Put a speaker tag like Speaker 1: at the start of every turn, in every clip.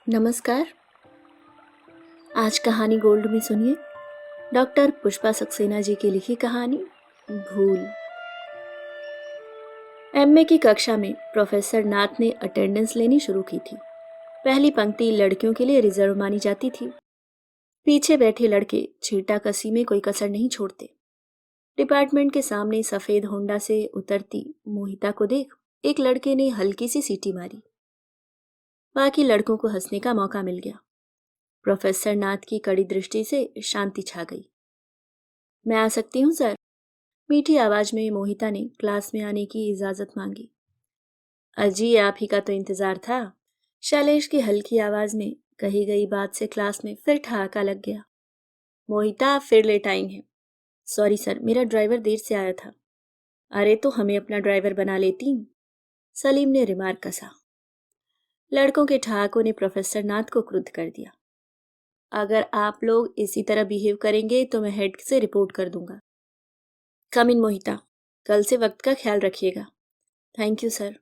Speaker 1: नमस्कार। आज कहानी गोल्ड में सुनिए डॉक्टर पुष्पा सक्सेना जी की लिखी कहानी भूल। एमए की कक्षा में प्रोफेसर नाथ ने अटेंडेंस लेनी शुरू की थी। पहली पंक्ति लड़कियों के लिए रिजर्व मानी जाती थी। पीछे बैठे लड़के छींटा कसी में कोई कसर नहीं छोड़ते। डिपार्टमेंट के सामने सफेद होंडा से उतरती मोहिता को देख एक लड़के ने हल्की सी सीटी मारी। बाकी लड़कों को हंसने का मौका मिल गया। प्रोफेसर नाथ की कड़ी दृष्टि से शांति छा गई। मैं आ सकती हूँ सर? मीठी आवाज में मोहिता ने क्लास में आने की इजाजत मांगी। अजी, आप ही का तो इंतजार था। शैलेश की हल्की आवाज में कही गई बात से क्लास में फिर ठहाका लग गया। मोहिता, आप फिर लेट आई हैं। सॉरी सर, मेरा ड्राइवर देर से आया था। अरे तो हमें अपना ड्राइवर बना लेती। सलीम ने रिमार्क कसा। लड़कों के ठहाकों ने प्रोफेसर नाथ को क्रुद्ध कर दिया। अगर आप लोग इसी तरह बिहेव करेंगे तो मैं हेड से रिपोर्ट कर दूंगा। कम इन मोहिता, कल से वक्त का ख्याल रखिएगा। Thank you sir.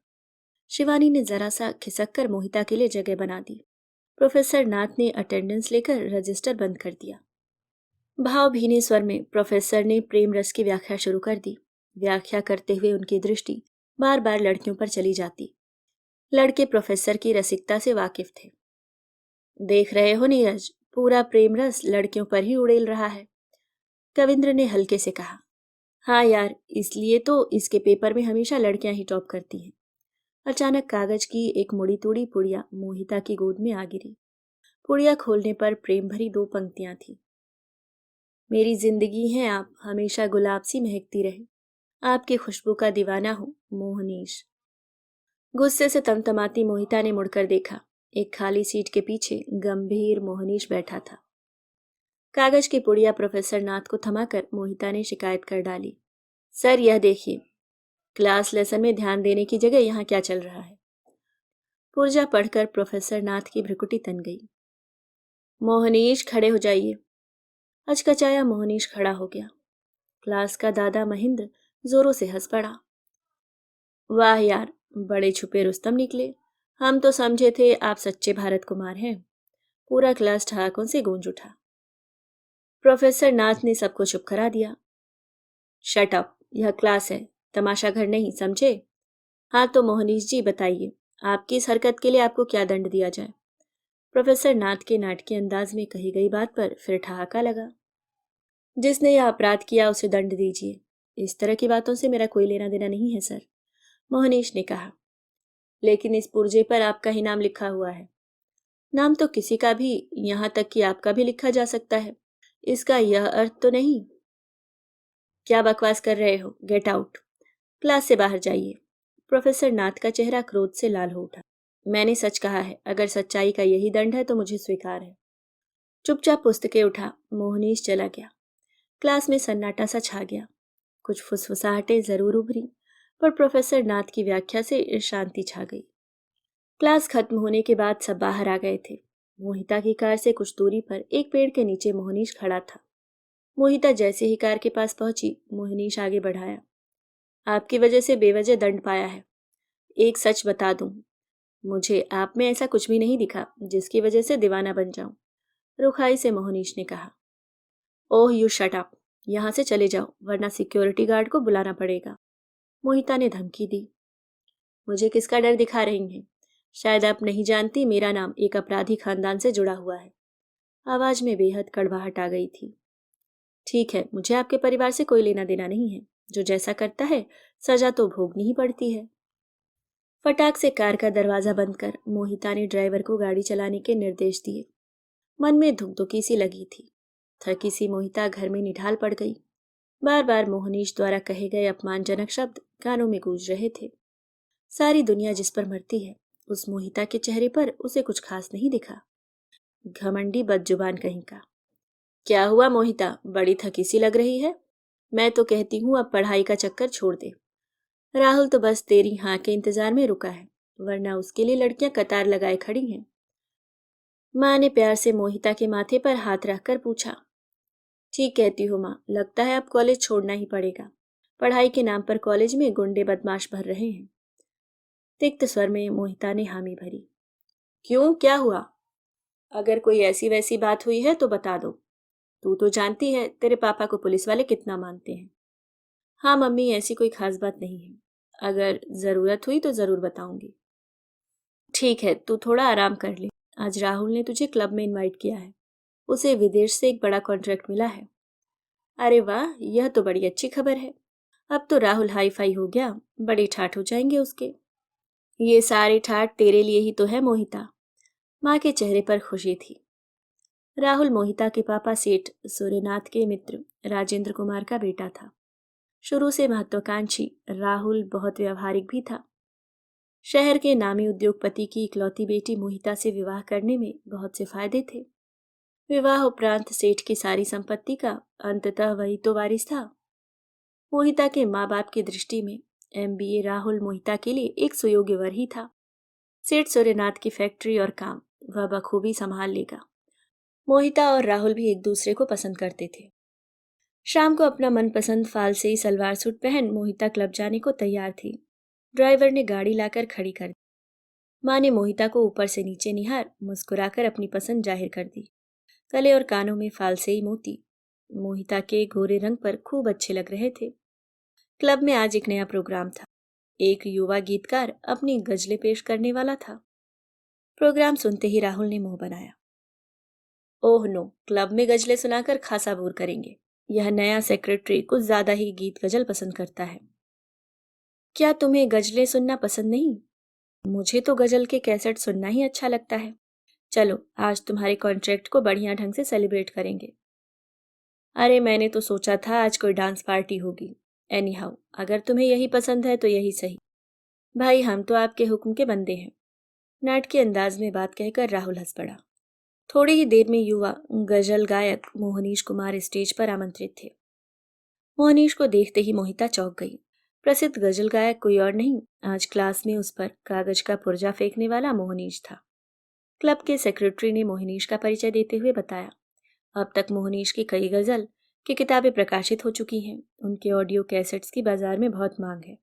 Speaker 1: शिवानी ने जरा सा खिसक कर मोहिता के लिए जगह बना दी। प्रोफेसर नाथ ने अटेंडेंस लेकर रजिस्टर बंद कर दिया। भाव भीने स्वर में प्रोफेसर ने प्रेम रस की व्याख्या शुरू कर दी। व्याख्या करते हुए उनकी दृष्टि बार बार लड़कियों पर चली जाती। लड़के प्रोफेसर की रसिकता से वाकिफ थे। देख रहे हो नीरज, पूरा प्रेम रस लड़कियों पर ही उड़ेल रहा है। कविंद्र ने हल्के से कहा। हाँ यार, इसलिए तो इसके पेपर में हमेशा लड़कियां ही टॉप करती हैं। अचानक कागज की एक मुड़ी तुड़ी पुड़िया मोहिता की गोद में आ गिरी। पुड़िया खोलने पर प्रेम भरी दो पंक्तियां थी। मेरी जिंदगी हैं आप, हमेशा गुलाब सी महकती रहे, आपकी खुशबू का दीवाना हूं, मोहनीश। गुस्से से तमतमाती मोहिता ने मुड़कर देखा। एक खाली सीट के पीछे गंभीर मोहनीश बैठा था। कागज की पुड़िया प्रोफेसर नाथ को थमाकर मोहिता ने शिकायत कर डाली। सर, यह देखिए, क्लास लेसन में ध्यान देने की जगह यहाँ क्या चल रहा है। पुर्जा पढ़कर प्रोफेसर नाथ की भ्रुकुटी तन गई। मोहनीश, खड़े हो जाइए। हचकचाया मोहनीश खड़ा हो गया। क्लास का दादा महेंद्र जोरों से हंस पड़ा। वाह यार, बड़े छुपे रुस्तम निकले। हम तो समझे थे आप सच्चे भारत कुमार हैं। पूरा क्लास ठहाकों से गूंज उठा। प्रोफेसर नाथ ने सबको चुप करा दिया। शट अप, यह क्लास है, तमाशा घर नहीं, समझे? हाँ तो मोहनीश जी बताइए, आपकी इस हरकत के लिए आपको क्या दंड दिया जाए? प्रोफेसर नाथ के नाटकीय अंदाज में कही गई बात पर फिर ठहाका लगा। जिसने यह अपराध किया उसे दंड दीजिए। इस तरह की बातों से मेरा कोई लेना देना नहीं है सर, मोहनीश ने कहा। लेकिन इस पुर्जे पर आपका ही नाम लिखा हुआ है। नाम तो किसी का भी, यहाँ तक कि आपका भी लिखा जा सकता है। इसका यह अर्थ तो नहीं। क्या बकवास कर रहे हो? Get out. क्लास से बाहर जाइए। प्रोफेसर नाथ का चेहरा क्रोध से लाल हो उठा। मैंने सच कहा है, अगर सच्चाई का यही दंड है तो मुझे स्वीकार है। चुपचाप पुस्तकें उठा मोहनीश चला गया। क्लास में सन्नाटा सा छा गया। कुछ फुसफुसाहटें जरूर उभरी, पर प्रोफेसर नाथ की व्याख्या से शांति छा गई। क्लास खत्म होने के बाद सब बाहर आ गए थे। मोहिता की कार से कुछ दूरी पर एक पेड़ के नीचे मोहनीश खड़ा था। मोहिता जैसे ही कार के पास पहुंची, मोहनीश आगे बढ़ाया। आपकी वजह से बेवजह दंड पाया है। एक सच बता दूं, मुझे आप में ऐसा कुछ भी नहीं दिखा जिसकी वजह से दीवाना बन जाऊं। रुखाई से मोहनीश ने कहा। ओह यू शट अप, यहां से चले जाओ वरना सिक्योरिटी गार्ड को बुलाना पड़ेगा। मोहिता ने धमकी दी। मुझे किसका डर दिखा रही हैं? शायद आप नहीं जानती, मेरा नाम एक अपराधी खानदान से जुड़ा हुआ है। आवाज में बेहद कड़वाहट आ गई थी। ठीक है, मुझे आपके परिवार से कोई लेना देना नहीं है। जो जैसा करता है सजा तो भोगनी ही पड़ती है। फटाक से कार का दरवाजा बंद कर मोहिता ने ड्राइवर को गाड़ी चलाने के निर्देश दिए। मन में धुकधुकी सी लगी थी। थकी सी मोहिता घर में निढाल पड़ गई। बार बार मोहनीश द्वारा कहे गए अपमानजनक शब्द कानों में गूंज रहे थे। सारी दुनिया जिस पर मरती है, उस मोहिता के चेहरे पर उसे कुछ खास नहीं दिखा। घमंडी बदजुबान कहीं का। क्या हुआ मोहिता, बड़ी थकी सी लग रही है? मैं तो कहती हूँ अब पढ़ाई का चक्कर छोड़ दे। राहुल तो बस तेरी हाँ के इंतजार में रुका है, वरना उसके लिए लड़कियां कतार लगाए खड़ी हैं। माँ ने प्यार से मोहिता के माथे पर हाथ रखकर पूछा। ठीक कहती हो माँ, लगता है अब कॉलेज छोड़ना ही पड़ेगा। पढ़ाई के नाम पर कॉलेज में गुंडे बदमाश भर रहे हैं। तिक्त स्वर में मोहिता ने हामी भरी। क्यों, क्या हुआ? अगर कोई ऐसी वैसी बात हुई है तो बता दो। तू तो जानती है तेरे पापा को पुलिस वाले कितना मानते हैं। हाँ मम्मी, ऐसी कोई खास बात नहीं है। अगर ज़रूरत हुई तो ज़रूर बताऊंगी। ठीक है, तू थोड़ा आराम कर ले। आज राहुल ने तुझे क्लब में इनवाइट किया है। उसे विदेश से एक बड़ा कॉन्ट्रैक्ट मिला है। अरे वाह, यह तो बड़ी अच्छी खबर है। अब तो राहुल हाई फाई हो गया, बड़े ठाठ हो जाएंगे उसके। ये सारे ठाठ तेरे लिए ही तो है मोहिता। माँ के चेहरे पर खुशी थी। राहुल मोहिता के पापा सेठ सूर्यनाथ के मित्र राजेंद्र कुमार का बेटा था। शुरू से महत्वाकांक्षी राहुल बहुत व्यवहारिक भी था। शहर के नामी उद्योगपति की इकलौती बेटी मोहिता से विवाह करने में बहुत से फायदे थे। विवाह उपरांत सेठ की सारी संपत्ति का अंततः वही तो वारिस था। मोहिता के माँ बाप की दृष्टि में एमबीए राहुल मोहिता के लिए एक सुयोग्य वर ही था। सेठ सूर्यनाथ की फैक्ट्री और काम वह बखूबी संभाल लेगा। मोहिता और राहुल भी एक दूसरे को पसंद करते थे। शाम को अपना मनपसंद फालसेई सलवार सूट पहन मोहिता क्लब जाने को तैयार थी। ड्राइवर ने गाड़ी लाकर खड़ी कर दी। माँ ने मोहिता को ऊपर से नीचे निहार मुस्कुराकर अपनी पसंद जाहिर कर दी। गले और कानों में फालसेई मोती मोहिता के गोरे रंग पर खूब अच्छे लग रहे थे। क्लब में आज एक नया प्रोग्राम था। एक युवा गीतकार अपनी गजलें पेश करने वाला था। प्रोग्राम सुनते ही राहुल ने मुंह बनाया। ओह नो, क्लब में गजलें सुनाकर खासा बोर करेंगे। यह नया सेक्रेटरी कुछ ज्यादा ही गीत गजल पसंद करता है। क्या तुम्हें गजलें सुनना पसंद नहीं? मुझे तो गजल के कैसेट सुनना ही अच्छा लगता है। चलो, आज तुम्हारे कॉन्ट्रैक्ट को बढ़िया ढंग से सेलिब्रेट करेंगे। अरे मैंने तो सोचा था आज कोई डांस पार्टी होगी। एनी हाउ, अगर तुम्हें यही पसंद है तो यही सही। भाई, हम तो आपके हुक्म के बंदे हैं। नाटकीय अंदाज में बात कहकर राहुल हंस पड़ा। थोड़ी ही देर में युवा गजल गायक मोहनीश कुमार स्टेज पर आमंत्रित थे। मोहनीश को देखते ही मोहिता चौंक गई। प्रसिद्ध गजल गायक कोई और नहीं, आज क्लास में उस पर कागज का पुर्जा फेंकने वाला मोहनीश था। क्लब के सेक्रेटरी ने मोहनीश का परिचय देते हुए बताया, अब तक मोहनीश की कई गजल की किताबें प्रकाशित हो चुकी हैं। उनके ऑडियो कैसेट्स की बाजार में बहुत मांग है।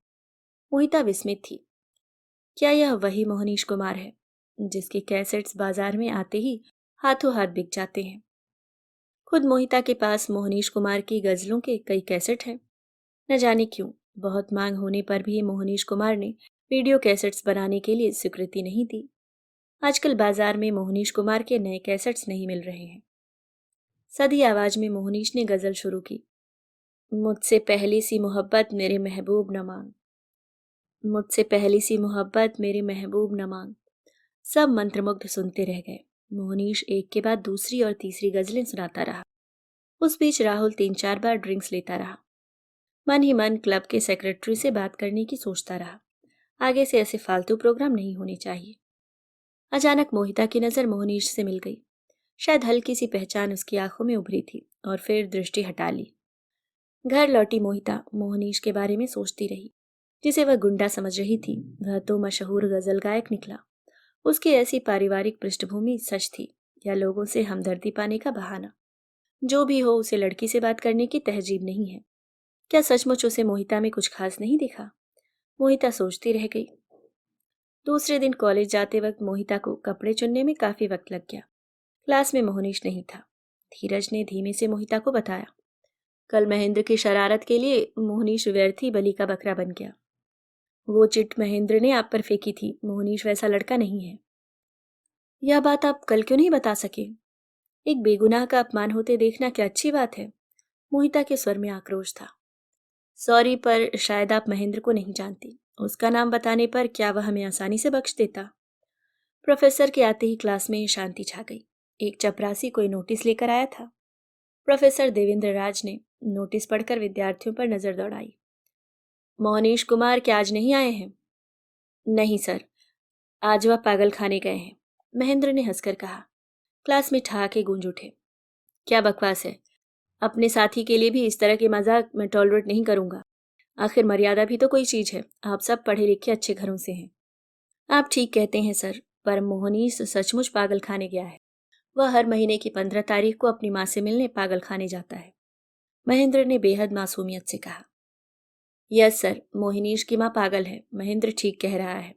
Speaker 1: मोहिता विस्मित थी। क्या यह वही मोहनीश कुमार है जिसके कैसेट्स बाजार में आते ही हाथों हाथ बिक जाते हैं? खुद मोहिता के पास मोहनीश कुमार की गजलों के कई कैसेट हैं। न जाने क्यों बहुत मांग होने पर भी मोहनीश कुमार ने वीडियो कैसेट्स बनाने के लिए स्वीकृति नहीं दी। आजकल बाजार में मोहनीश कुमार के नए कैसेट्स नहीं मिल रहे हैं। सधी आवाज में मोहनीश ने गजल शुरू की। मुझसे पहली सी मोहब्बत मेरे महबूब न मांग, मुझसे पहली सी मोहब्बत मेरे महबूब न मांग। सब मंत्रमुग्ध सुनते रह गए। मोहनीश एक के बाद दूसरी और तीसरी गजलें सुनाता रहा। उस बीच राहुल 3-4 बार ड्रिंक्स लेता रहा। मन ही मन क्लब के सेक्रेटरी से बात करने की सोचता रहा। आगे से ऐसे फालतू प्रोग्राम नहीं होने चाहिए। अचानक मोहिता की नजर मोहनीश से मिल गई। शायद हल्की सी पहचान उसकी आंखों में उभरी थी और फिर दृष्टि हटा ली। घर लौटी मोहिता मोहनीश के बारे में सोचती रही। जिसे वह गुंडा समझ रही थी वह तो मशहूर गजल गायक निकला। उसकी ऐसी पारिवारिक पृष्ठभूमि सच थी या लोगों से हमदर्दी पाने का बहाना? जो भी हो, उसे लड़की से बात करने की तहजीब नहीं है। क्या सचमुच उसे मोहिता में कुछ खास नहीं दिखा? मोहिता सोचती रह गई। दूसरे दिन कॉलेज जाते वक्त मोहिता को कपड़े चुनने में काफी वक्त लग गया। क्लास में मोहनीश नहीं था। धीरज ने धीमे से मोहिता को बताया, कल महेंद्र की शरारत के लिए मोहनीश व्यर्थ ही बलि का बकरा बन गया। वो चिट महेंद्र ने आप पर फेंकी थी। मोहनीश वैसा लड़का नहीं है। यह बात आप कल क्यों नहीं बता सके? एक बेगुनाह का अपमान होते देखना क्या अच्छी बात है? मोहिता के स्वर में आक्रोश था। सॉरी, पर शायद आप महेंद्र को नहीं जानती। उसका नाम बताने पर क्या वह हमें आसानी से बख्श देता? प्रोफेसर के आते ही क्लास में शांति छा गई। एक चपरासी कोई नोटिस लेकर आया था। प्रोफेसर देवेंद्र राज ने नोटिस पढ़कर विद्यार्थियों पर नजर दौड़ाई। मोहनीश कुमार क्या आज नहीं आए हैं? नहीं सर, आज वह पागल खाने गए हैं, महेंद्र ने हंसकर कहा। क्लास में ठहाके गूंज उठे। क्या बकवास है। अपने साथी के लिए भी इस तरह के मजाक मैं टॉलरेट नहीं करूंगा। आखिर मर्यादा भी तो कोई चीज है। आप सब पढ़े लिखे अच्छे घरों से हैं। आप ठीक कहते हैं सर, पर मोहनीश सचमुच पागल खाने गया है। वह हर महीने की 15 तारीख को अपनी माँ से मिलने पागल खाने जाता है, महेंद्र ने बेहद मासूमियत से कहा। यस सर, मोहनीश की माँ पागल है। महेंद्र ठीक कह रहा है।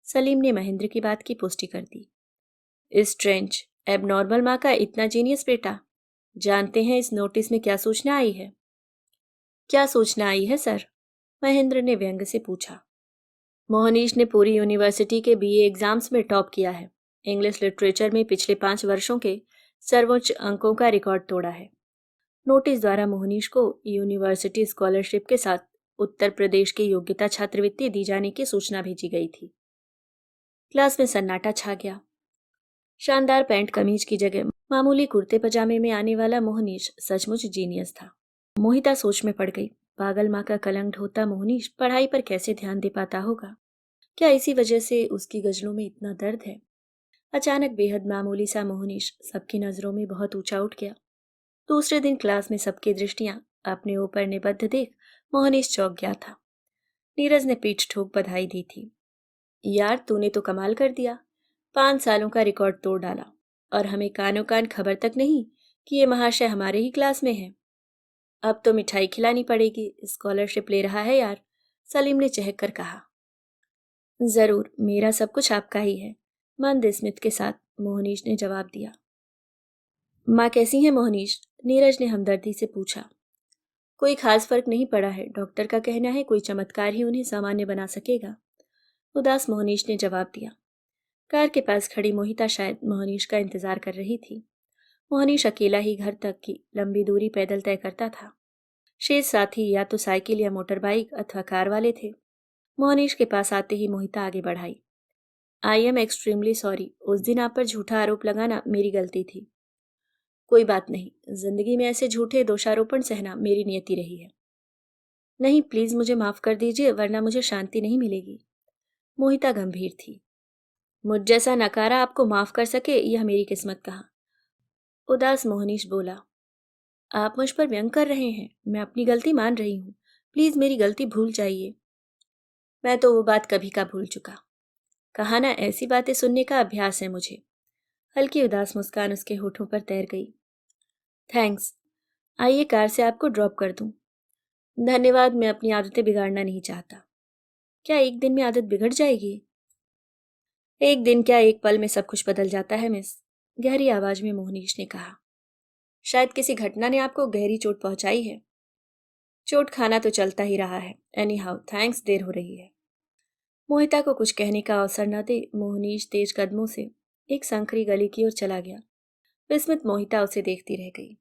Speaker 1: सलीम ने महेंद्र की बात की पुष्टि कर दी। स्ट्रेंज, एबनॉर्मल माँ का इतना जीनियस बेटा। जानते हैं इस नोटिस में क्या सूचना आई है? क्या सूचना आई है सर? महेंद्र ने व्यंग से पूछा। मोहनीश ने पूरी यूनिवर्सिटी के बीए एग्जाम्स में टॉप किया है। इंग्लिश लिटरेचर में पिछले 5 वर्षों के सर्वोच्च अंकों का रिकॉर्ड तोड़ा है। नोटिस द्वारा मोहनीश को यूनिवर्सिटी स्कॉलरशिप के साथ उत्तर प्रदेश की योग्यता छात्रवृत्ति दी जाने की सूचना भेजी गई थी। क्लास में सन्नाटा छा गया। शानदार पैंट कमीज की जगह मामूली कुर्ते पजामे में आने वाला मोहनीश सचमुच जीनियस था। मोहिता सोच में पड़ गई। पागल माँ का कलंक ढोता मोहनीश पढ़ाई पर कैसे ध्यान दे पाता होगा? क्या इसी वजह से उसकी गजलों में इतना दर्द है? अचानक बेहद मामूली सा मोहनीश सबकी नजरों में बहुत ऊंचा उठ गया। दूसरे दिन क्लास में सबकी दृष्टियां अपने ऊपर निबद्ध देख मोहनीश चौंक गया था। नीरज ने पीठ ठोक बधाई दी थी। यार तूने तो कमाल कर दिया। 5 सालों का रिकॉर्ड तोड़ डाला और हमें कानो कान खबर तक नहीं कि ये महाशय हमारे ही क्लास में है। अब तो मिठाई खिलानी पड़ेगी, स्कॉलरशिप ले रहा है यार, सलीम ने चहक कर कहा। जरूर, मेरा सब कुछ आपका ही है, मंद स्मित के साथ मोहनीश ने जवाब दिया। माँ कैसी है मोहनीश? नीरज ने हमदर्दी से पूछा। कोई खास फर्क नहीं पड़ा है, डॉक्टर का कहना है कोई चमत्कार ही उन्हें सामान्य बना सकेगा, उदास मोहनीश ने जवाब दिया। कार के पास खड़ी मोहिता शायद मोहनीश का इंतजार कर रही थी। मोहनीश अकेला ही घर तक की लंबी दूरी पैदल तय करता था। शेष साथी या तो साइकिल या मोटर बाइक अथवा कार वाले थे। मोहनीश के पास आते ही मोहिता आगे बढ़ाई। आई एम एक्सट्रीमली सॉरी, उस दिन आप पर झूठा आरोप लगाना मेरी गलती थी। कोई बात नहीं, जिंदगी में ऐसे झूठे दोषारोपण सहना मेरी नियति रही है। नहीं, प्लीज मुझे माफ कर दीजिए वरना मुझे शांति नहीं मिलेगी। मोहिता गंभीर थी। मुझ जैसा नकारा आपको माफ कर सके यह मेरी किस्मत कहा, उदास मोहनीश बोला। आप मुझ पर व्यंग कर रहे हैं, मैं अपनी गलती मान रही हूँ, प्लीज मेरी गलती भूल जाइए। मैं तो वो बात कभी का भूल चुका। कहा ना ऐसी बातें सुनने का अभ्यास है मुझे। हल्की उदास मुस्कान उसके होठों पर तैर गई। थैंक्स, आइए कार से आपको ड्रॉप कर दूं। धन्यवाद, मैं अपनी आदतें बिगाड़ना नहीं चाहता। क्या एक दिन में आदत बिगड़ जाएगी? एक दिन क्या, एक पल में सब कुछ बदल जाता है मिस, गहरी आवाज में मोहनीश ने कहा। शायद किसी घटना ने आपको गहरी चोट पहुंचाई है। चोट खाना तो चलता ही रहा है। एनी हाउ थैंक्स, देर हो रही है। मोहिता को कुछ कहने का अवसर न दे मोहनीश तेज कदमों से एक संकरी गली की ओर चला गया। विस्मित मोहिता उसे देखती रह गई।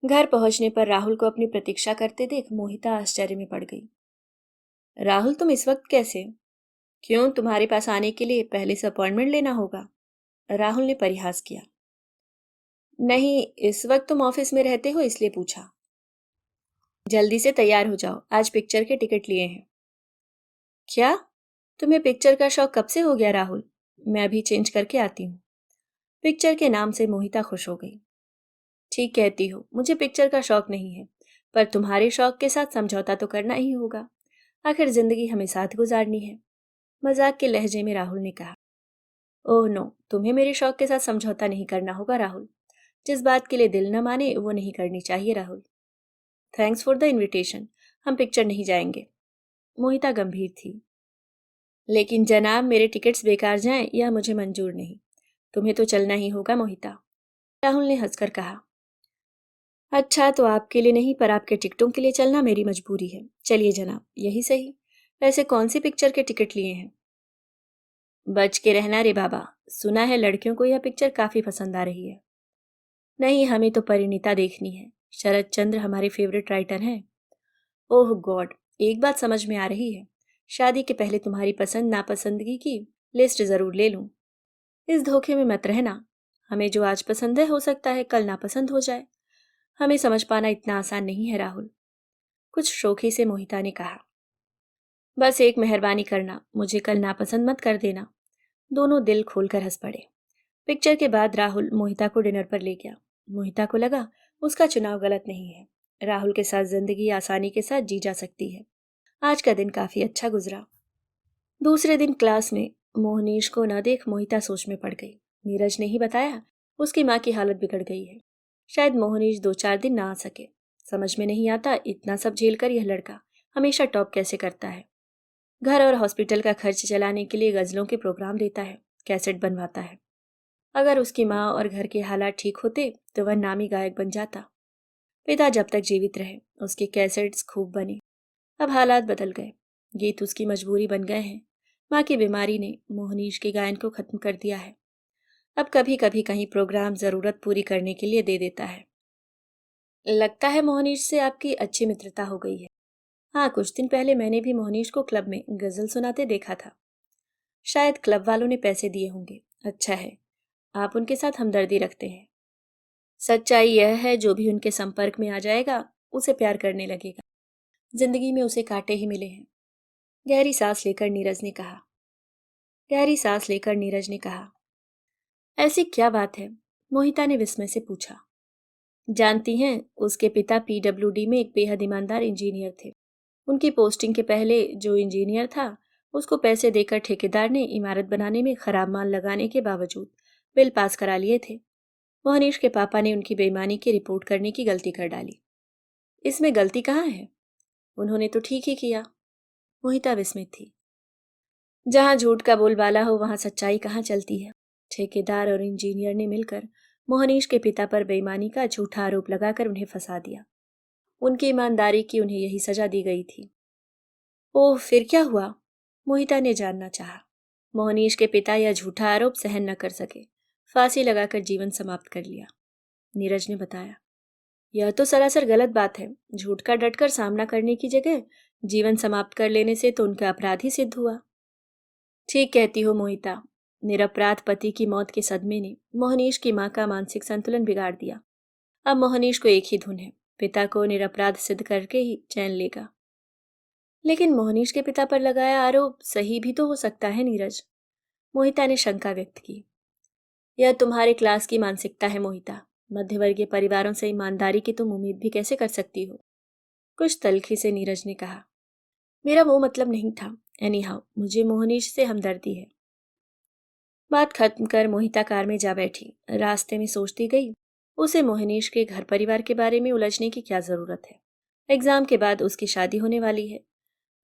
Speaker 1: घर पहुंचने पर राहुल को अपनी प्रतीक्षा करते देख मोहिता आश्चर्य में पड़ गई। राहुल, तुम इस वक्त कैसे? क्यों, तुम्हारे पास आने के लिए पहले से अपॉइंटमेंट लेना होगा, राहुल ने परिहास किया। नहीं, इस वक्त तुम ऑफिस में रहते हो इसलिए पूछा। जल्दी से तैयार हो जाओ, आज पिक्चर के टिकट लिए हैं। क्या? तुम्हें पिक्चर का शौक कब से हो गया राहुल? मैं अभी चेंज करके आती हूँ। पिक्चर के नाम से मोहिता खुश हो गई। ठीक कहती हो, मुझे पिक्चर का शौक नहीं है, पर तुम्हारे शौक के साथ समझौता तो करना ही होगा। आखिर जिंदगी हमें साथ गुजारनी है, मजाक के लहजे में राहुल ने कहा। ओह नो, तुम्हें मेरे शौक के साथ समझौता नहीं करना होगा राहुल। जिस बात के लिए दिल न माने वो नहीं करनी चाहिए Rahul. Thanks for the invitation, हम पिक्चर नहीं जाएंगे। मोहिता गंभीर थी। लेकिन जनाब, मेरे टिकट्स बेकार जाएं यह मुझे मंजूर नहीं। तुम्हें तो चलना ही होगा मोहिता, राहुल ने हंसकर कहा। अच्छा, तो आपके लिए नहीं पर आपके टिकटों के लिए चलना मेरी मजबूरी है। चलिए जनाब, यही सही। वैसे कौन सी पिक्चर के टिकट लिए हैं? बच के रहना रे बाबा, सुना है लड़कियों को यह पिक्चर काफी पसंद आ रही है। नहीं, हमें तो परिणीता देखनी है। शरद चंद्र हमारे फेवरेट राइटर हैं। ओह गॉड, एक बात समझ में आ रही है। शादी के पहले तुम्हारी पसंद नापसंदगी की लिस्ट जरूर ले लूं। इस धोखे में मत रहना। हमें जो आज पसंद है हो सकता है कल नापसंद हो जाए। हमें समझ पाना इतना आसान नहीं है राहुल, कुछ शोखी से मोहिता ने कहा। बस एक मेहरबानी करना, मुझे कल नापसंद मत कर देना। दोनों दिल खोलकर हंस पड़े। पिक्चर के बाद राहुल मोहिता को डिनर पर ले गया। मोहिता को लगा उसका चुनाव गलत नहीं है। राहुल के साथ जिंदगी आसानी के साथ जी जा सकती है। आज का दिन काफी अच्छा गुजरा। दूसरे दिन क्लास में मोहनीश को न देख मोहिता सोच में पड़ गई। नीरज ने ही बताया उसकी माँ की हालत बिगड़ गई है। शायद मोहनीश 2-4 दिन ना आ सके। समझ में नहीं आता इतना सब झेल कर यह लड़का हमेशा टॉप कैसे करता है। घर और हॉस्पिटल का खर्च चलाने के लिए गजलों के प्रोग्राम देता है, कैसेट बनवाता है। अगर उसकी माँ और घर के हालात ठीक होते तो वह नामी गायक बन जाता। पिता जब तक जीवित रहे उसके कैसेट्स खूब बने। अब हालात बदल गए, गीत उसकी मजबूरी बन गए हैं। माँ की बीमारी ने मोहनीश के गायन को खत्म कर दिया है। अब कभी कभी कहीं प्रोग्राम जरूरत पूरी करने के लिए दे देता है। लगता है मोहनीश से आपकी अच्छी मित्रता हो गई है। हाँ, कुछ दिन पहले मैंने भी मोहनीश को क्लब में गजल सुनाते देखा था। शायद क्लब वालों ने पैसे दिए होंगे। अच्छा है, आप उनके साथ हमदर्दी रखते हैं। सच्चाई यह है, जो भी उनके संपर्क में आ जाएगा उसे प्यार करने लगेगा। जिंदगी में उसे कांटे ही मिले हैं। गहरी सांस लेकर नीरज ने कहा। गहरी सांस लेकर नीरज ने कहा, ऐसी क्या बात है? मोहिता ने विस्मय से पूछा। जानती हैं, उसके पिता पीडब्ल्यूडी में एक बेहद ईमानदार इंजीनियर थे। उनकी पोस्टिंग के पहले जो इंजीनियर था, उसको पैसे देकर ठेकेदार ने इमारत बनाने में खराब माल लगाने के बावजूद बिल पास करा लिए थे। मोहनीश के पापा ने उनकी बेईमानी की रिपोर्ट करने की गलती कर डाली। इसमें गलती कहाँ है? उन्होंने तो ठीक ही किया। मोहिता विस्मित थी। जहां झूठ का बोलबाला हो वहां सच्चाई कहाँ चलती है। ठेकेदार और इंजीनियर ने मिलकर मोहनीश के पिता पर बेईमानी का झूठा आरोप लगाकर उन्हें फंसा दिया। उनकी ईमानदारी की उन्हें यही सजा दी गई थी। ओह, फिर क्या हुआ? मोहिता ने जानना चाहा। मोहनीश के पिता यह झूठा आरोप सहन न कर सके, फांसी लगाकर जीवन समाप्त कर लिया। नीरज ने बताया। यह तो सरासर गलत बात है। झूठ का डटकर सामना करने की जगह जीवन समाप्त कर लेने से तो उनका अपराध ही सिद्ध हुआ। ठीक कहती हो मोहिता। निरपराध पति की मौत के सदमे ने मोहनीश की मां का मानसिक संतुलन बिगाड़ दिया। अब मोहनीश को एक ही धुन है, पिता को निरपराध सिद्ध करके ही चैन लेगा। लेकिन मोहनीश के पिता पर लगाया आरोप सही भी तो हो सकता है नीरज। मोहिता ने शंका व्यक्त की। यह तुम्हारे क्लास की मानसिकता है मोहिता। मध्यवर्गीय परिवारों से ईमानदारी की तुम उम्मीद भी कैसे कर सकती हो? कुछ तल्खी से नीरज ने कहा। मेरा वो मतलब नहीं था। एनीहाउ, मुझे मोहनीश से हमदर्दी है। बात खत्म कर मोहिता कार में जा बैठी। रास्ते में सोचती गई, उसे मोहनीश के घर परिवार के बारे में उलझने की क्या जरूरत है। एग्जाम के बाद उसकी शादी होने वाली है।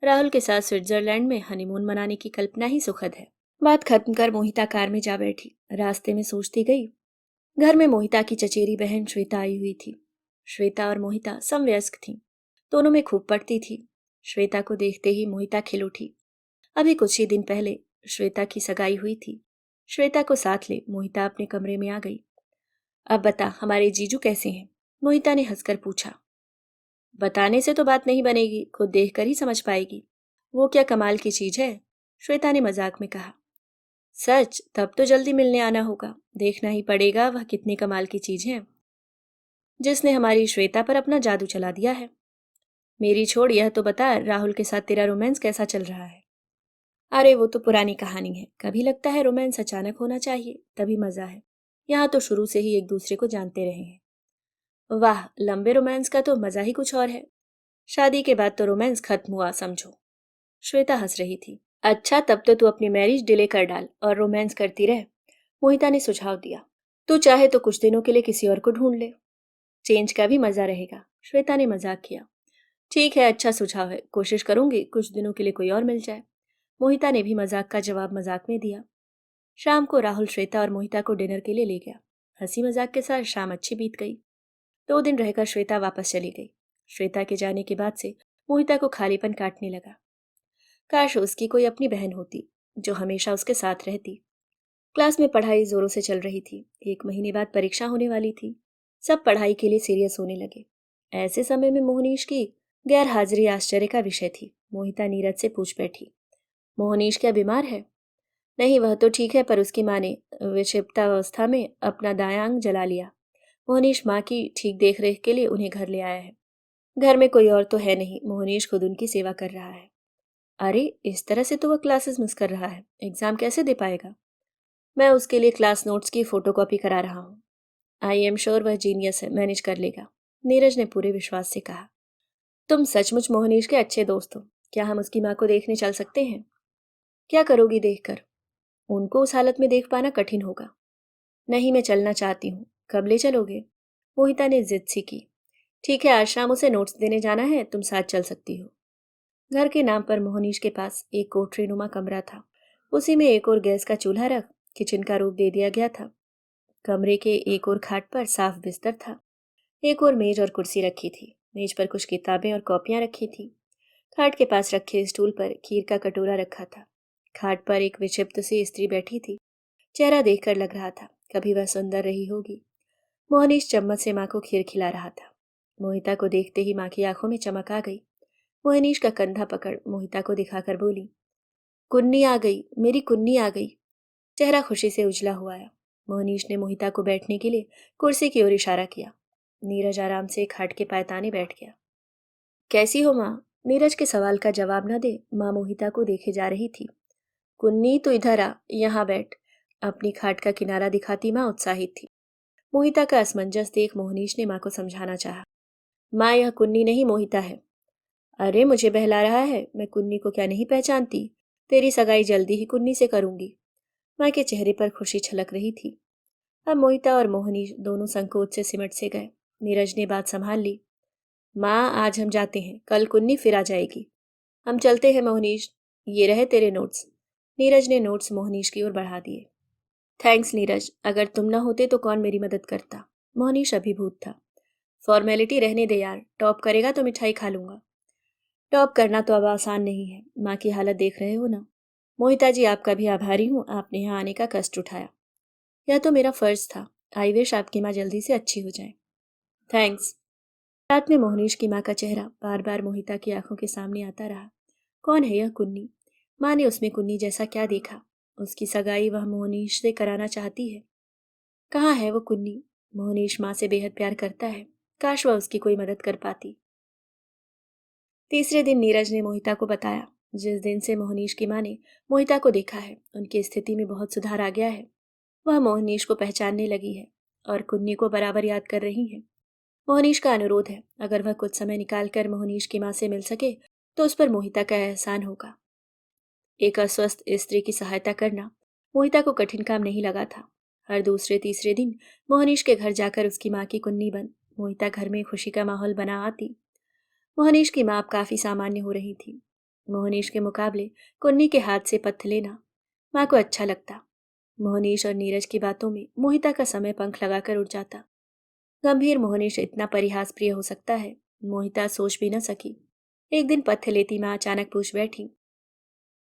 Speaker 1: राहुल के साथ स्विट्जरलैंड में हनीमून मनाने की कल्पना ही सुखद है। बात खत्म कर मोहिता कार में जा बैठी। रास्ते में सोचती गई। घर में मोहिता की चचेरी बहन श्वेता आई हुई थी। श्वेता और मोहिता समवयस्क थीं। दोनों में खूब पटती थी। श्वेता को देखते ही मोहिता खिल उठी। अभी कुछ ही दिन पहले श्वेता की सगाई हुई थी। श्वेता को साथ ले मोहिता अपने कमरे में आ गई। अब बता, हमारे जीजू कैसे हैं? मोहिता ने हंसकर पूछा। बताने से तो बात नहीं बनेगी, खुद देखकर ही समझ पाएगी। वो क्या कमाल की चीज है? श्वेता ने मजाक में कहा। सच? तब तो जल्दी मिलने आना होगा। देखना ही पड़ेगा वह कितनी कमाल की चीज है, जिसने हमारी श्वेता पर अपना जादू चला दिया है। मेरी छोड़, यह तो बता, राहुल के साथ तेरा रोमांस कैसा चल रहा है? अरे वो तो पुरानी कहानी है। कभी लगता है रोमांस अचानक होना चाहिए, तभी मजा है। यहाँ तो शुरू से ही एक दूसरे को जानते रहे हैं। वाह, लंबे रोमांस का तो मजा ही कुछ और है। शादी के बाद तो रोमांस खत्म हुआ समझो। श्वेता हंस रही थी। अच्छा, तब तो तू अपनी मैरिज डिले कर डाल और रोमांस करती रह। मोहिता ने सुझाव दिया। तू चाहे तो कुछ दिनों के लिए किसी और को ढूंढ ले, चेंज का भी मजा रहेगा। श्वेता ने मजाक किया। ठीक है, अच्छा सुझाव है, कोशिश करूंगी कुछ दिनों के लिए कोई और मिल जाए। मोहिता ने भी मजाक का जवाब मजाक में दिया। शाम को राहुल श्वेता और मोहिता को डिनर के लिए ले गया। हंसी मजाक के साथ शाम अच्छी बीत गई। 2 दिन रहकर श्वेता वापस चली गई। श्वेता के जाने के बाद से मोहिता को खालीपन काटने लगा। काश उसकी कोई अपनी बहन होती जो हमेशा उसके साथ रहती। क्लास में पढ़ाई जोरों से चल रही थी। 1 महीने बाद परीक्षा होने वाली थी। सब पढ़ाई के लिए सीरियस होने लगे। ऐसे समय में मोहनीश की गैर हाजिरी आश्चर्य का विषय थी। मोहिता नीरज से पूछ बैठी, मोहनीश क्या बीमार है? नहीं, वह तो ठीक है, पर उसकी माँ ने विक्षिप्तावस्था में अपना दायां अंग जला लिया। मोहनीश माँ की ठीक देख रेख के लिए उन्हें घर ले आया है। घर में कोई और तो है नहीं, मोहनीश खुद उनकी सेवा कर रहा है। अरे, इस तरह से तो वह क्लासेस मिस कर रहा है, एग्जाम कैसे दे पाएगा? मैं उसके लिए क्लास नोट्स की फोटोकॉपी करा रहा हूँ। आई एम श्योर वह जीनियस है, मैनेज कर लेगा। नीरज ने पूरे विश्वास से कहा। तुम सचमुच मोहनीश के अच्छे दोस्त हो। क्या हम उसकी माँ को देखने चल सकते हैं? क्या करोगी देखकर? उनको उस हालत में देख पाना कठिन होगा। नहीं, मैं चलना चाहती हूँ। कब ले चलोगे? मोहिता ने जिद सी की। ठीक है, आज शाम उसे नोट्स देने जाना है, तुम साथ चल सकती हो। घर के नाम पर मोहनीश के पास एक कोठरीनुमा कमरा था। उसी में एक और गैस का चूल्हा रख किचन का रूप दे दिया गया था। कमरे के एक और खाट पर साफ बिस्तर था। एक और मेज और कुर्सी रखी थी। मेज पर कुछ किताबें और कॉपियां रखी थी। खाट के पास रखे स्टूल पर खीर का कटोरा रखा था। खाट पर एक विक्षिप्त सी स्त्री बैठी थी। चेहरा देखकर लग रहा था कभी वह सुंदर रही होगी। मोहनीश चम्मच से माँ को खीर खिला रहा था। मोहिता को देखते ही माँ की आंखों में चमक आ गई। मोहनीश का कंधा पकड़ मोहिता को दिखाकर बोली, कुन्नी आ गई, मेरी कुन्नी आ गई। चेहरा खुशी से उजला हुआ आया। मोहनीश ने मोहिता को बैठने के लिए कुर्सी की ओर इशारा किया। नीरज आराम से खाट के पायताने बैठ गया। कैसी हो माँ? नीरज के सवाल का जवाब न दे माँ मोहिता को देखे जा रही थी। कुन्नी तो इधर आ, यहाँ बैठ। अपनी खाट का किनारा दिखाती माँ उत्साहित थी। मोहिता का असमंजस देख मोहनीश ने माँ को समझाना चाहा। माँ, यह कुन्नी नहीं मोहिता है। अरे मुझे बहला रहा है, मैं कुन्नी को क्या नहीं पहचानती। तेरी सगाई जल्दी ही कुन्नी से करूंगी। माँ के चेहरे पर खुशी छलक रही थी। अब मोहिता और मोहनीश दोनों संकोच से सिमट से गए। नीरज ने बात संभाल ली। माँ, आज हम जाते हैं, कल कुन्नी फिर आ जाएगी। हम चलते हैं मोहनीश, ये रहे तेरे नोट्स। नीरज ने नोट्स मोहनीश की ओर बढ़ा दिए। थैंक्स नीरज, अगर तुम न होते तो कौन मेरी मदद करता। मोहनीश अभिभूत था। फॉर्मेलिटी रहने दे यार, टॉप करेगा तो मिठाई खा लूंगा। टॉप करना तो अब आसान नहीं है, माँ की हालत देख रहे हो ना। मोहिता जी, आपका भी आभारी हूँ, आपने यहाँ आने का कष्ट उठाया। यह तो मेरा फर्ज था। आई विश आपकी माँ जल्दी से अच्छी हो जाए। थैंक्स। रात में मोहनीश की माँ का चेहरा बार बार मोहिता की आंखों के सामने आता रहा। कौन है यह कुन्नी? माँ ने उसमें कुन्नी जैसा क्या देखा? उसकी सगाई वह मोहनीश से कराना चाहती है। कहाँ है वो कुन्नी? मोहनीश माँ से बेहद प्यार करता है। काश वह उसकी कोई मदद कर पाती। तीसरे दिन नीरज ने मोहिता को बताया। जिस दिन से मोहनीश की माँ ने मोहिता को देखा है, उनकी स्थिति में बहुत सुधार आ गया है। वह मोहनीश को पहचानने लगी है और कुन्नी को बराबर याद कर रही है। मोहनीश का अनुरोध है, अगर वह कुछ समय निकालकर मोहनीश की माँ से मिल सके तो उस पर मोहिता का एहसान होगा। एक अस्वस्थ स्त्री की सहायता करना मोहिता को कठिन काम नहीं लगा था। हर दूसरे तीसरे दिन मोहनीश के घर जाकर उसकी माँ की कुन्नी बन मोहिता घर में खुशी का माहौल बना आती। मोहनीश की माँ अब काफी सामान्य हो रही थी। मोहनीश के मुकाबले कुन्नी के हाथ से पत्थ लेना माँ को अच्छा लगता। मोहनीश और नीरज की बातों में मोहिता का समय पंख लगाकर उड़ जाता। गंभीर मोहनीश इतना परिहास प्रिय हो सकता है, मोहिता सोच भी न सकी। एक दिन पत्थ लेती माँ अचानक पूछ बैठी,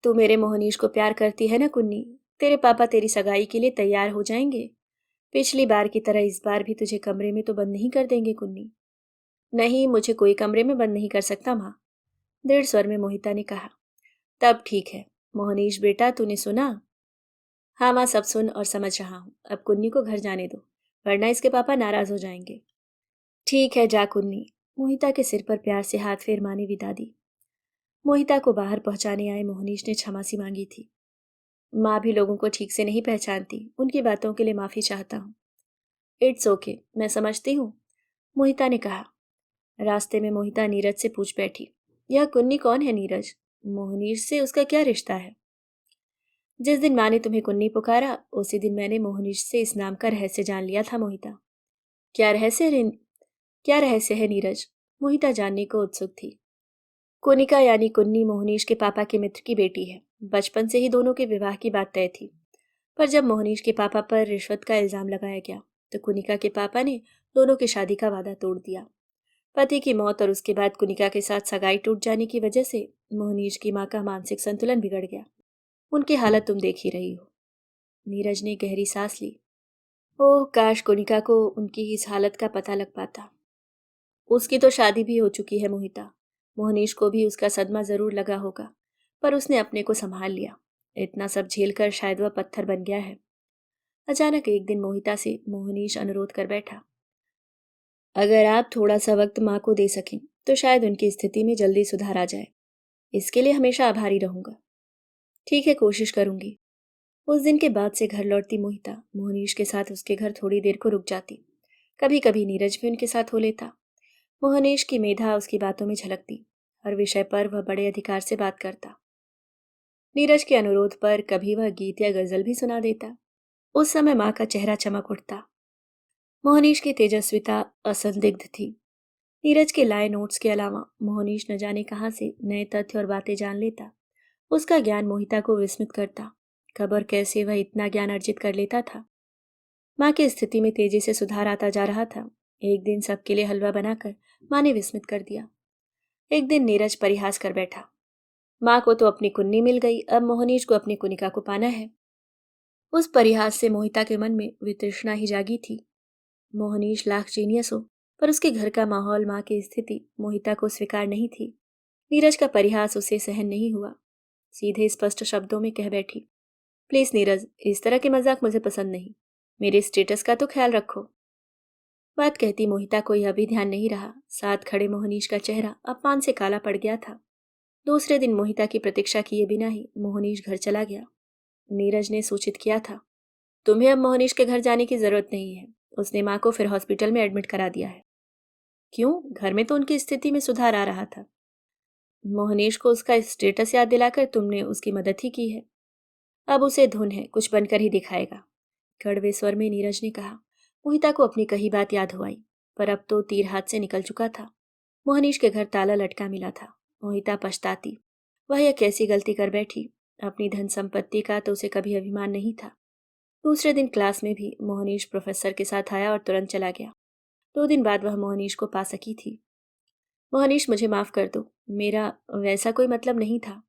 Speaker 1: तू मेरे मोहनीश को प्यार करती है ना कुन्नी? तेरे पापा तेरी सगाई के लिए तैयार हो जाएंगे। पिछली बार की तरह इस बार भी तुझे कमरे में तो बंद नहीं कर देंगे कुन्नी। नहीं, मुझे कोई कमरे में बंद नहीं कर सकता माँ, दृढ़ स्वर में मोहिता ने कहा। तब ठीक है। मोहनीश बेटा, तूने सुना? हाँ माँ, सब सुन और समझ रहा हूँ। अब कुन्नी को घर जाने दो, वरना इसके पापा नाराज हो जाएंगे। ठीक है, जा कुन्नी। मोहिता के सिर पर प्यार से हाथ फेर माँ ने विदा दी। मोहिता को बाहर पहुंचाने आए मोहनीश ने क्षमा सी मांगी थी। माँ भी लोगों को ठीक से नहीं पहचानती, उनकी बातों के लिए माफी चाहता हूँ। इट्स ओके, मैं समझती हूँ, मोहिता ने कहा। रास्ते में मोहिता नीरज से पूछ बैठी, यह कुन्नी कौन है नीरज? मोहनीश से उसका क्या रिश्ता है? जिस दिन माँ ने तुम्हें कुन्नी पुकारा उसी दिन मैंने मोहनीश से इस नाम का रहस्य जान लिया था मोहिता। क्या रहस्य है? क्या रहस्य है नीरज? मोहिता जानने को उत्सुक थी। कोनिका यानी कुन्नी मोहनीश के पापा के मित्र की बेटी है। बचपन से ही दोनों के विवाह की बात तय थी, पर जब मोहनीश के पापा पर रिश्वत का इल्जाम लगाया गया तो कुनिका के पापा ने दोनों की शादी का वादा तोड़ दिया। पति की मौत और उसके बाद कुनिका के साथ सगाई टूट जाने की वजह से मोहनीश की माँ का मानसिक संतुलन बिगड़ गया। उनकी हालत तुम देख ही रही हो। नीरज ने गहरी सांस ली। ओह, काश कुनिका को उनकी इस हालत का पता लग पाता। उसकी तो शादी भी हो चुकी है मोहिता। मोहनीश को भी उसका सदमा जरूर लगा होगा, पर उसने अपने को संभाल लिया। इतना सब झेलकर शायद वह पत्थर बन गया है। अचानक एक दिन मोहिता से मोहनीश अनुरोध कर बैठा, अगर आप थोड़ा सा वक्त माँ को दे सकें तो शायद उनकी स्थिति में जल्दी सुधार आ जाए। इसके लिए हमेशा आभारी रहूंगा। ठीक है, कोशिश करूंगी। उस दिन के बाद से घर लौटती मोहिता मोहनीश के साथ उसके घर थोड़ी देर को रुक जाती। कभी कभी नीरज भी उनके साथ हो लेता। मोहनीश की मेधा उसकी बातों में झलकती। हर विषय पर वह बड़े अधिकार से बात करता। नीरज के अनुरोध पर कभी वह गीत या गजल भी सुना देता। उस समय माँ का चेहरा चमक उठता। मोहनीश की तेजस्विता असंदिग्ध थी। नीरज के लाए नोट्स के अलावा मोहनीश न जाने कहाँ से नए तथ्य और बातें जान लेता। उसका ज्ञान मोहिता को विस्मित करता। कब और कैसे वह इतना ज्ञान अर्जित कर लेता था? माँ की स्थिति में तेजी से सुधार आता जा रहा था। एक दिन सबके लिए हलवा बनाकर माँ ने विस्मित कर दिया। एक दिन नीरज परिहास कर बैठा, माँ को तो अपनी कुन्नी मिल गई, अब मोहनीश को अपनी कुनिका को पाना है। उस परिहास से मोहिता के मन में वितृष्णा ही जागी थी। मोहनीश लाख जीनियस हो, पर उसके घर का माहौल, माँ की स्थिति मोहिता को स्वीकार नहीं थी। नीरज का परिहास उसे सहन नहीं हुआ। सीधे स्पष्ट शब्दों में कह बैठी, प्लीज नीरज, इस तरह के मजाक मुझे पसंद नहीं। मेरे स्टेटस का तो ख्याल रखो। बात कहती मोहिता को यह भी ध्यान नहीं रहा, साथ खड़े मोहनीश का चेहरा अपमान से काला पड़ गया था। दूसरे दिन मोहिता की प्रतीक्षा किए बिना ही मोहनीश घर चला गया। नीरज ने सूचित किया था, तुम्हें अब मोहनीश के घर जाने की जरूरत नहीं है। उसने माँ को फिर हॉस्पिटल में एडमिट करा दिया है। क्यों? घर में तो उनकी स्थिति में सुधार आ रहा था। मोहनीश को उसका स्टेटस याद दिलाकर तुमने उसकी मदद ही की है। अब उसे धुन है, कुछ बनकर ही दिखाएगा। कड़वे स्वर में नीरज ने कहा। मोहिता को अपनी कही बात याद हो आई, पर अब तो तीर हाथ से निकल चुका था। मोहनीश के घर ताला लटका मिला था। मोहिता पछताती, वह यह कैसी गलती कर बैठी। अपनी धन संपत्ति का तो उसे कभी अभिमान नहीं था। दूसरे दिन क्लास में भी मोहनीश प्रोफेसर के साथ आया और तुरंत चला गया। 2 दिन बाद वह मोहनीश को पा सकी थी। मोहनीश, मुझे माफ कर दो, मेरा वैसा कोई मतलब नहीं था।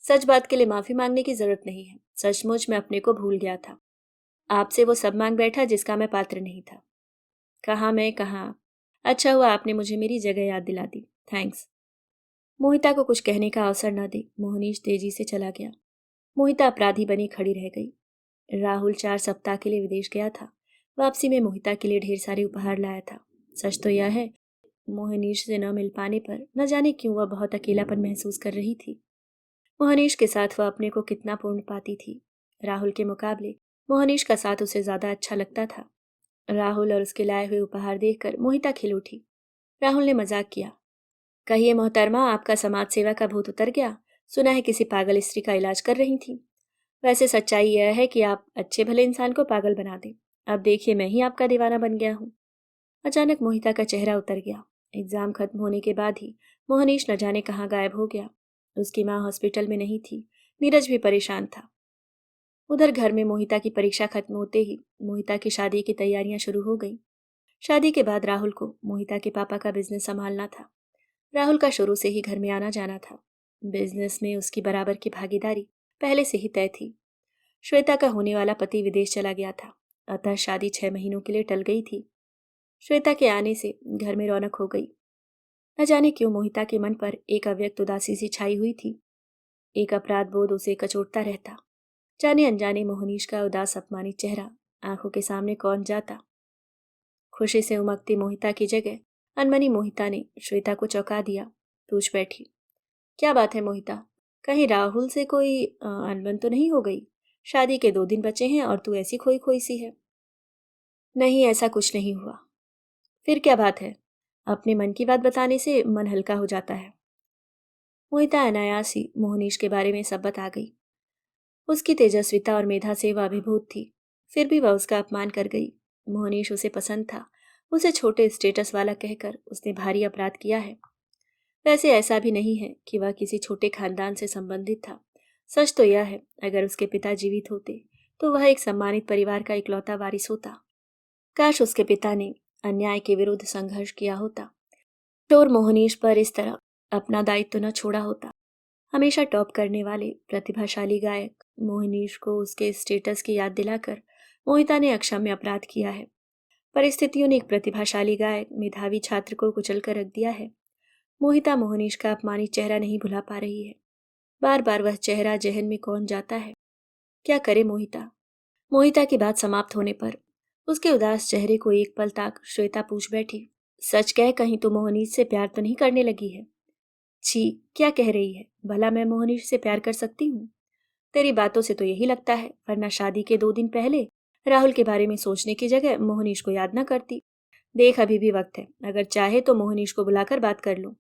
Speaker 1: सच बात के लिए माफी मांगने की जरूरत नहीं है। सचमुच मैं अपने को भूल गया था। आपसे वो सब मांग बैठा जिसका मैं पात्र नहीं था। कहाँ मैं, कहाँ। अच्छा हुआ आपने मुझे मेरी जगह याद दिला दी। थैंक्स। मोहिता को कुछ कहने का अवसर न दे मोहनीश तेजी से चला गया। मोहिता अपराधी बनी खड़ी रह गई। राहुल 4 सप्ताह के लिए विदेश गया था। वापसी में मोहिता के लिए ढेर सारे उपहार लाया था। सच तो यह है, मोहनीश से न मिल पाने पर न जाने क्यों वह बहुत अकेलापन महसूस कर रही थी। मोहनीश के साथ वह अपने को कितना पूर्ण पाती थी। राहुल के मुकाबले मोहनीश का साथ उसे ज्यादा अच्छा लगता था। राहुल और उसके लाए हुए उपहार देखकर मोहिता खिल उठी। राहुल ने मजाक किया, कहिए मोहतरमा, आपका समाज सेवा का भूत उतर गया। सुना है किसी पागल स्त्री का इलाज कर रही थी। वैसे सच्चाई यह है कि आप अच्छे भले इंसान को पागल बना दें। अब देखिए, मैं ही आपका दीवाना बन गया हूँ। अचानक मोहिता का चेहरा उतर गया। एग्जाम खत्म होने के बाद ही मोहनीश न जाने कहाँ गायब हो गया। उसकी माँ हॉस्पिटल में नहीं थी। नीरज भी परेशान था। उधर घर में मोहिता की परीक्षा खत्म होते ही मोहिता की शादी की तैयारियां शुरू हो गई। शादी के बाद राहुल को मोहिता के पापा का बिजनेस संभालना था। राहुल का शुरू से ही घर में आना जाना था। बिजनेस में उसकी बराबर की भागीदारी पहले से ही तय थी। श्वेता का होने वाला पति विदेश चला गया था, अतः शादी 6 महीनों के लिए टल गई थी। श्वेता के आने से घर में रौनक हो गई। न जाने क्यों मोहिता के मन पर एक अव्यक्त उदासी सी छाई हुई थी। एक अपराध बोध उसे कचोटता रहता। जाने अनजाने मोहनीश का उदास अपमानित चेहरा आंखों के सामने कौन जाता। खुशी से उमगती मोहिता की जगह अनमनी मोहिता ने श्वेता को चौंका दिया। पूछ बैठी, क्या बात है मोहिता, कहीं राहुल से कोई अनबन तो नहीं हो गई? शादी के 2 दिन बचे हैं और तू ऐसी खोई खोई सी है। नहीं, ऐसा कुछ नहीं हुआ। फिर क्या बात है? अपने मन की बात बताने से मन हल्का हो जाता है। मोहिता अनायास ही मोहनीश के बारे में सब बता गई। उसकी तेजस्विता और मेधा से वह अभिभूत थी। फिर भी वह उसका अपमान कर गई। मोहनीश उसे पसंद था। उसे छोटे स्टेटस वाला कहकर उसने भारी अपराध किया है। वैसे ऐसा भी नहीं है कि वह किसी छोटे खानदान से संबंधित था। सच तो यह है, अगर उसके पिता जीवित होते तो वह एक सम्मानित परिवार का इकलौता वारिस होता। काश उसके पिता ने अन्याय के विरुद्ध संघर्ष किया होता, चोर मोहनीश पर इस तरह अपना दायित्व न छोड़ा होता। हमेशा टॉप करने वाले प्रतिभाशाली गायक मोहनीश को उसके स्टेटस की याद दिलाकर मोहिता ने अक्षम्य अपराध किया है। परिस्थितियों ने एक प्रतिभाशाली गायक मेधावी छात्र को कुचल कर रख दिया है। मोहिता मोहनीश का अपमानित चेहरा नहीं भुला पा रही है। बार बार वह चेहरा जहन में कौन जाता है। क्या करे मोहिता? मोहिता की बात समाप्त होने पर उसके उदास चेहरे को एक पल ताक श्वेता पूछ बैठी, सच कह, कहीं तो मोहनीश से प्यार तो नहीं करने लगी है? छी, क्या कह रही है? भला मैं मोहनीश से प्यार कर सकती हूँ? तेरी बातों से तो यही लगता है, वरना शादी के 2 दिन पहले राहुल के बारे में सोचने की जगह मोहनीश को याद न करती। देख, अभी भी वक्त है, अगर चाहे तो मोहनीश को बुलाकर बात कर लो।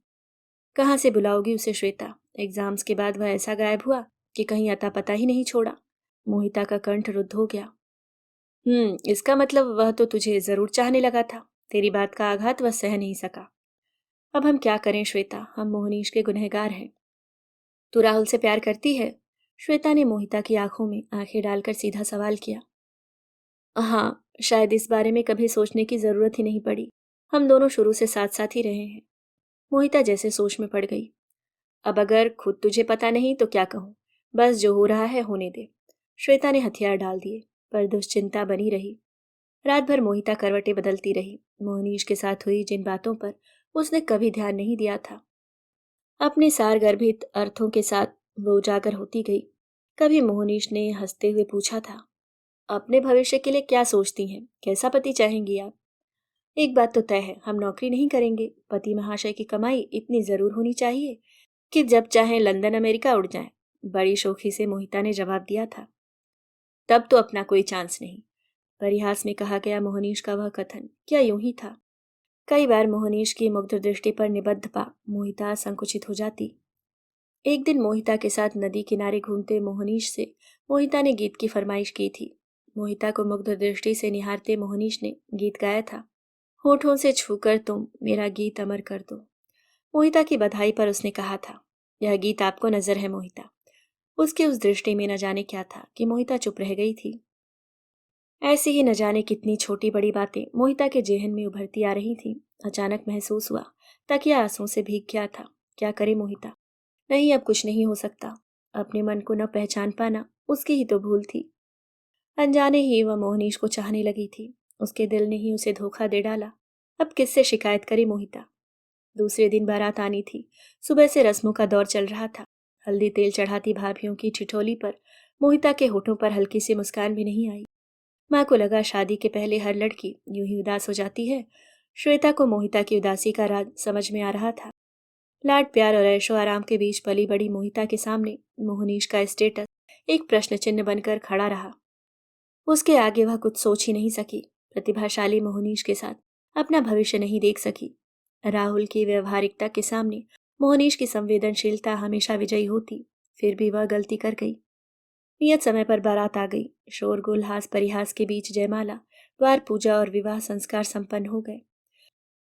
Speaker 1: कहाँ से बुलाओगी उसे श्वेता? एग्जाम्स के बाद वह ऐसा गायब हुआ कि कहीं अता पता ही नहीं छोड़ा। मोहिता का कंठ रुद्ध हो गया। इसका मतलब वह तो तुझे जरूर चाहने लगा था। तेरी बात का आघात वह सह नहीं सका। अब हम क्या करें श्वेता, हम मोहनीश के गुनहगार हैं। तू राहुल से प्यार करती है? श्वेता ने मोहिता की आंखों में आंखें डालकर सीधा सवाल किया। हाँ, शायद इस बारे में कभी सोचने की जरूरत ही नहीं पड़ी। हम दोनों शुरू से साथ साथ ही रहे हैं। मोहिता जैसे सोच में पड़ गई। अब अगर खुद तुझे पता नहीं तो क्या कहूँ। बस जो हो रहा है होने दे। श्वेता ने हथियार डाल दिए, पर दुश्चिंता बनी रही। रात भर मोहिता करवटें बदलती रही। मोहनीश के साथ हुई जिन बातों पर उसने कभी ध्यान नहीं दिया था, अपने सारगर्भित अर्थों के साथ वो उजागर होती गई। कभी मोहनीश ने हंसते हुए पूछा था, अपने भविष्य के लिए क्या सोचती हैं, कैसा पति चाहेंगी आप? एक बात तो तय है, हम नौकरी नहीं करेंगे। पति महाशय की कमाई इतनी जरूर होनी चाहिए कि जब चाहे लंदन अमेरिका उड़ जाएं। बड़ी शोखी से मोहिता ने जवाब दिया था। तब तो अपना कोई चांस नहीं। परिहास में कहा गया मोहनीश का वह कथन क्या यूं ही था? कई बार मोहनीश की मुग्ध दृष्टि पर निबद्ध पा मोहिता संकुचित हो जाती। एक दिन मोहिता के साथ नदी किनारे घूमते मोहनीश से मोहिता ने गीत की फरमाइश की थी। मोहिता को मुग्ध दृष्टि से निहारते मोहनीश ने गीत गाया था। होठों से छूकर तुम मेरा गीत अमर कर दो। मोहिता की बधाई पर उसने कहा था, यह गीत आपको नजर है मोहिता। उसकी उस दृष्टि में न जाने क्या था कि मोहिता चुप रह गई थी। ऐसी ही न जाने कितनी छोटी बड़ी बातें मोहिता के जेहन में उभरती आ रही थीं। अचानक महसूस हुआ तकिया आंसुओं से भीग गया था। क्या करे मोहिता? नहीं, अब कुछ नहीं हो सकता। अपने मन को न पहचान पाना उसकी ही तो भूल थी। अनजाने ही वह मोहनीश को चाहने लगी थी। उसके दिल ने ही उसे धोखा दे डाला। अब किससे शिकायत करे मोहिता? दूसरे दिन बारात आनी थी। सुबह से रस्मों का दौर चल रहा था। हल्दी तेल चढ़ाती भाभियों की ठिठोली पर मोहिता के होठों पर हल्की सी मुस्कान भी नहीं आई। माँ को लगा शादी के पहले हर लड़की यूं ही उदास हो जाती है। श्वेता को मोहिता की उदासी का राज समझ में आ रहा था। लाड प्यार और ऐशो आराम के बीच पली बड़ी मोहिता के सामने मोहनीश का स्टेटस एक प्रश्न चिन्ह बनकर खड़ा रहा। उसके आगे वह कुछ सोच ही नहीं सकी। प्रतिभाशाली मोहनीश के साथ अपना भविष्य नहीं देख सकी। राहुल की व्यवहारिकता के सामने मोहनीश की संवेदनशीलता हमेशा विजयी होती। फिर भी वह गलती कर गई। नियत समय पर बारात आ गई। शोरगुल हास परिहास के बीच जयमाला, द्वार पूजा और विवाह संस्कार संपन्न हो गए।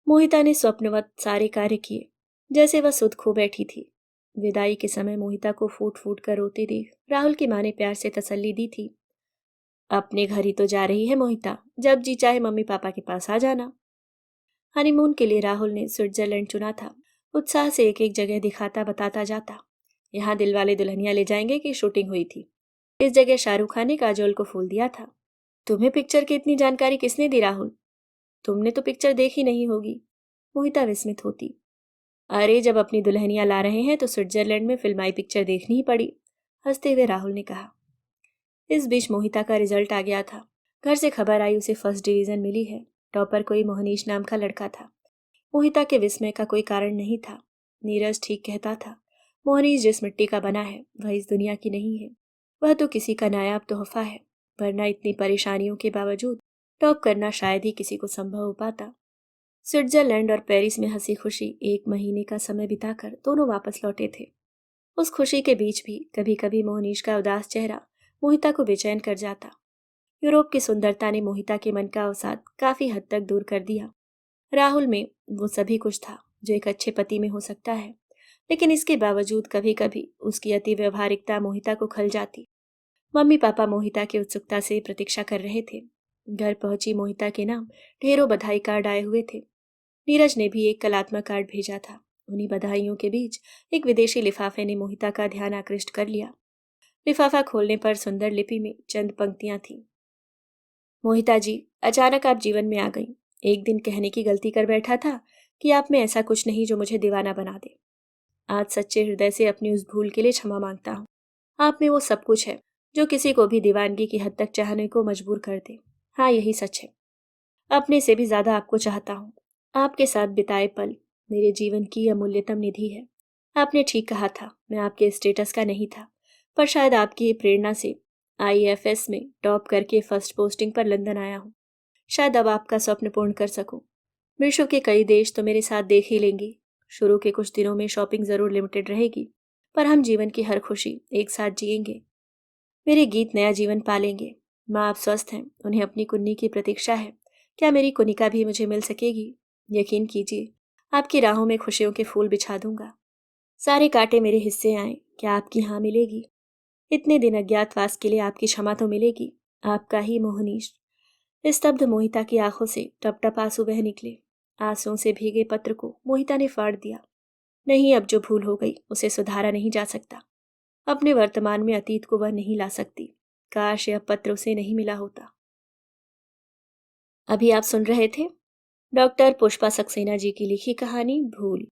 Speaker 1: मोहिता ने स्वप्नवत सारे कार्य किए, जैसे वह सुध खो बैठी थी। विदाई के समय मोहिता को फूट फूट कर रोते देख राहुल की माँ ने प्यार से तसल्ली दी थी। अपने घर ही तो जा रही है मोहिता, जब जी चाहे मम्मी पापा के पास आ जाना। हनीमून के लिए राहुल ने स्विट्जरलैंड चुना था। उत्साह से एक एक जगह दिखाता बताता जाता। यहाँ दिलवाले दुल्हनिया ले जाएंगे की शूटिंग हुई थी। इस जगह शाहरुख खान ने काजोल को फूल दिया था। तुम्हें पिक्चर की इतनी जानकारी किसने दी राहुल? तुमने तो पिक्चर देखी नहीं होगी। मोहिता विस्मित होती। अरे जब अपनी दुल्हनिया ला रहे हैं तो स्विट्जरलैंड में फिल्माई पिक्चर देखनी ही पड़ी, हंसते हुए राहुल ने कहा। इस बीच मोहिता का रिजल्ट आ गया था। घर से खबर आई उसे फर्स्ट डिवीजन मिली है। टॉपर कोई मोहनीश नाम का लड़का था। मोहिता के विस्मय का कोई कारण नहीं था। नीरज ठीक कहता था, मोहनीश जिस मिट्टी का बना है वह इस दुनिया की नहीं है। वह तो किसी का नायाब तोहफा है, वरना इतनी परेशानियों के बावजूद टॉप करना शायद ही किसी को संभव हो पाता। स्विट्जरलैंड और पेरिस में हंसी खुशी 1 महीने का समय बिताकर दोनों वापस लौटे थे। उस खुशी के बीच भी कभी कभी मोहनीश का उदास चेहरा मोहिता को बेचैन कर जाता। यूरोप की सुंदरता ने मोहिता के मन का अवसाद काफी हद तक दूर कर दिया। राहुल में वो सभी कुछ था जो एक अच्छे पति में हो सकता है, लेकिन इसके बावजूद कभी कभी उसकी अति व्यवहारिकता मोहिता को खल जाती। मम्मी पापा मोहिता की उत्सुकता से प्रतीक्षा कर रहे थे। घर पहुंची मोहिता के नाम ढेरों बधाई कार्ड आए हुए थे। नीरज ने भी एक कलात्मक कार्ड भेजा था। उन्हीं बधाइयों के बीच एक विदेशी लिफाफे ने मोहिता का ध्यान आकृष्ट कर लिया। लिफाफा खोलने पर सुंदर लिपि में चंद पंक्तियां थीं। मोहिता जी, अचानक आप जीवन में आ गई। एक दिन कहने की गलती कर बैठा था कि आप में ऐसा कुछ नहीं जो मुझे दीवाना बना दे। आज सच्चे हृदय से अपनी उस भूल के लिए क्षमा मांगता हूँ। आप में वो सब कुछ है जो किसी को भी दीवानगी की हद तक चाहने को मजबूर कर दे। हाँ, यही सच है। अपने से भी ज्यादा आपको चाहता हूँ। आपके साथ बिताए पल मेरे जीवन की अमूल्यतम निधि है। आपने ठीक कहा था, मैं आपके स्टेटस का नहीं था, पर शायद आपकी प्रेरणा से आईएफएस में टॉप करके फर्स्ट पोस्टिंग पर लंदन आया हूँ। शायद अब आपका स्वप्न पूर्ण कर सकूं। विश्व के कई देश तो मेरे साथ देख ही लेंगे। शुरू के कुछ दिनों में शॉपिंग जरूर लिमिटेड रहेगी, पर हम जीवन की हर खुशी एक साथ जिएंगे। मेरे गीत नया जीवन पालेंगे। माँ आप स्वस्थ हैं, उन्हें अपनी कुन्नी की प्रतीक्षा है। क्या मेरी कुनिका भी मुझे मिल सकेगी? यकीन कीजिए, आपकी राहों में खुशियों के फूल बिछा दूंगा। सारे कांटे मेरे हिस्से आए, क्या आपकी हाँ मिलेगी? इतने दिन अज्ञातवास के लिए आपकी क्षमा तो मिलेगी। आपका ही मोहनीश। स्तब्ध मोहिता की आंखों से टप टप आंसू बह निकले। आंसुओं से भीगे पत्र को मोहिता ने फाड़ दिया। नहीं, अब जो भूल हो गई उसे सुधारा नहीं जा सकता। अपने वर्तमान में अतीत को वह नहीं ला सकती। काश यह पत्र उसे नहीं मिला होता। अभी आप सुन रहे थे डॉक्टर पुष्पा सक्सेना जी की लिखी कहानी भूल।